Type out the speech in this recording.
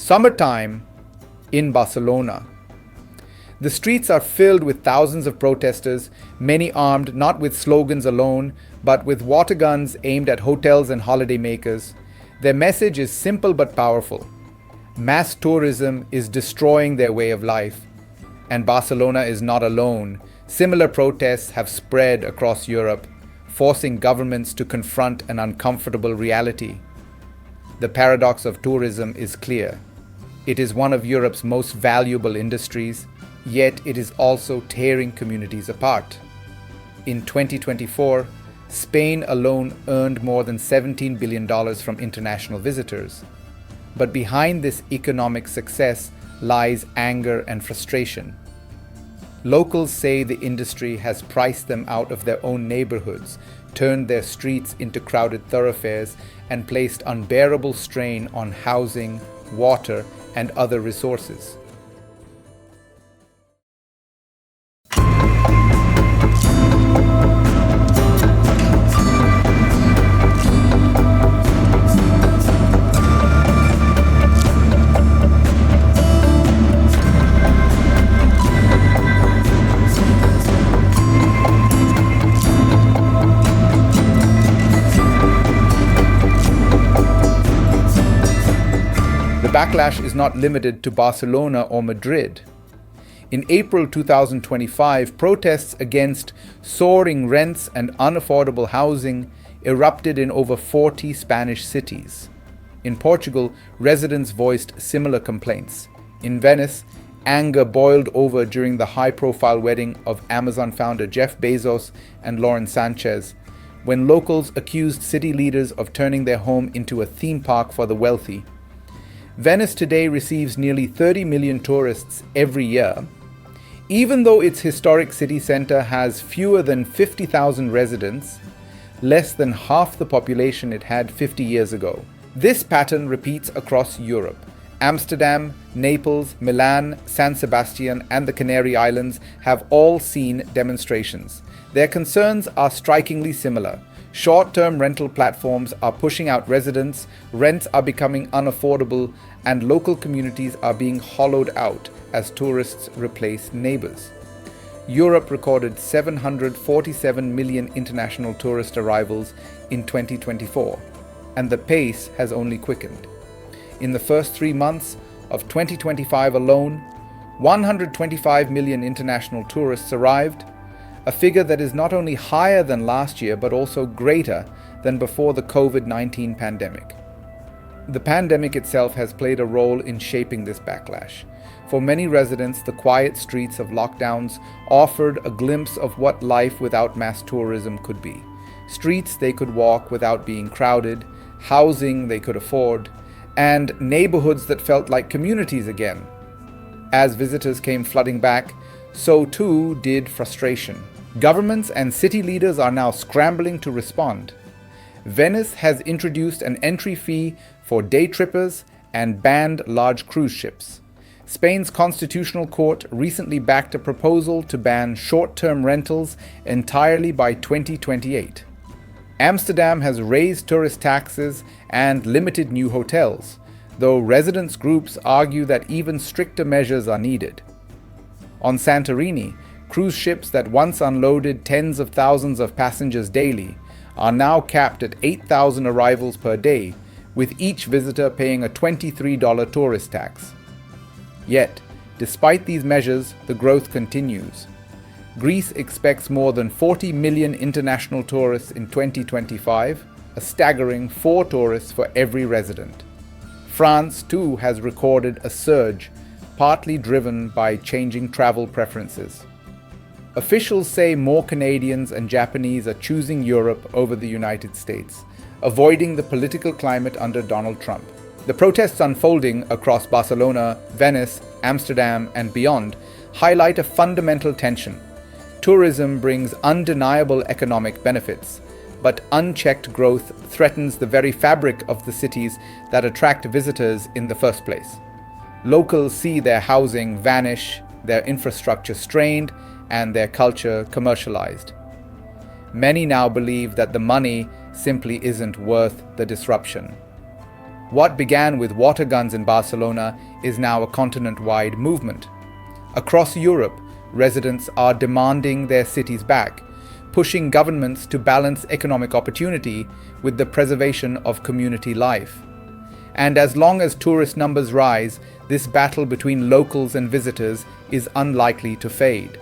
Summertime in Barcelona. The streets are filled with thousands of protesters, many armed not with slogans alone, but with water guns aimed at hotels and holidaymakers. Their message is simple but powerful. Mass tourism is destroying their way of life. And Barcelona is not alone. Similar protests have spread across Europe, forcing governments to confront an uncomfortable reality. The paradox of tourism is clear. It is one of Europe's most valuable industries, yet it is also tearing communities apart. In 2024, Spain alone earned more than $17 billion from international visitors. But behind this economic success lies anger and frustration. Locals say the industry has priced them out of their own neighborhoods, turned their streets into crowded thoroughfares, and placed unbearable strain on housing, water, and other resources. The backlash is not limited to Barcelona or Madrid. In April 2025, protests against soaring rents and unaffordable housing erupted in over 40 Spanish cities. In Portugal, residents voiced similar complaints. In Venice, anger boiled over during the high-profile wedding of Amazon founder Jeff Bezos and Lauren Sanchez, when locals accused city leaders of turning their home into a theme park for the wealthy. Venice today receives nearly 30 million tourists every year. Even though its historic city center has fewer than 50,000 residents, less than half the population it had 50 years ago. This pattern repeats across Europe. Amsterdam, Naples, Milan, San Sebastian, and the Canary Islands have all seen demonstrations. Their concerns are strikingly similar. Short-term rental platforms are pushing out residents, rents are becoming unaffordable, and local communities are being hollowed out as tourists replace neighbors. Europe recorded 747 million international tourist arrivals in 2024, and the pace has only quickened. In the first 3 months of 2025 alone, 125 million international tourists arrived, a figure that is not only higher than last year but also greater than before the COVID-19 pandemic. The pandemic itself has played a role in shaping this backlash. For many residents, the quiet streets of lockdowns offered a glimpse of what life without mass tourism could be. Streets they could walk without being crowded, housing they could afford, and neighborhoods that felt like communities again. As visitors came flooding back, so too did frustration. Governments and city leaders are now scrambling to respond. Venice has introduced an entry fee for day trippers and banned large cruise ships. Spain's Constitutional Court recently backed a proposal to ban short-term rentals entirely by 2028. Amsterdam has raised tourist taxes and limited new hotels, though residents' groups argue that even stricter measures are needed. On Santorini, cruise ships that once unloaded tens of thousands of passengers daily are now capped at 8,000 arrivals per day, with each visitor paying a $23 tourist tax. Yet, despite these measures, the growth continues. Greece expects more than 40 million international tourists in 2025, a staggering 4 tourists for every resident. France, too, has recorded a surge, partly driven by changing travel preferences. Officials say more Canadians and Japanese are choosing Europe over the United States, avoiding the political climate under Donald Trump. The protests unfolding across Barcelona, Venice, Amsterdam, and beyond highlight a fundamental tension. Tourism brings undeniable economic benefits, but unchecked growth threatens the very fabric of the cities that attract visitors in the first place. Locals see their housing vanish, their infrastructure strained, and their culture commercialized. Many now believe that the money simply isn't worth the disruption. What began with water guns in Barcelona is now a continent-wide movement. Across Europe, residents are demanding their cities back, pushing governments to balance economic opportunity with the preservation of community life. And as long as tourist numbers rise, this battle between locals and visitors is unlikely to fade.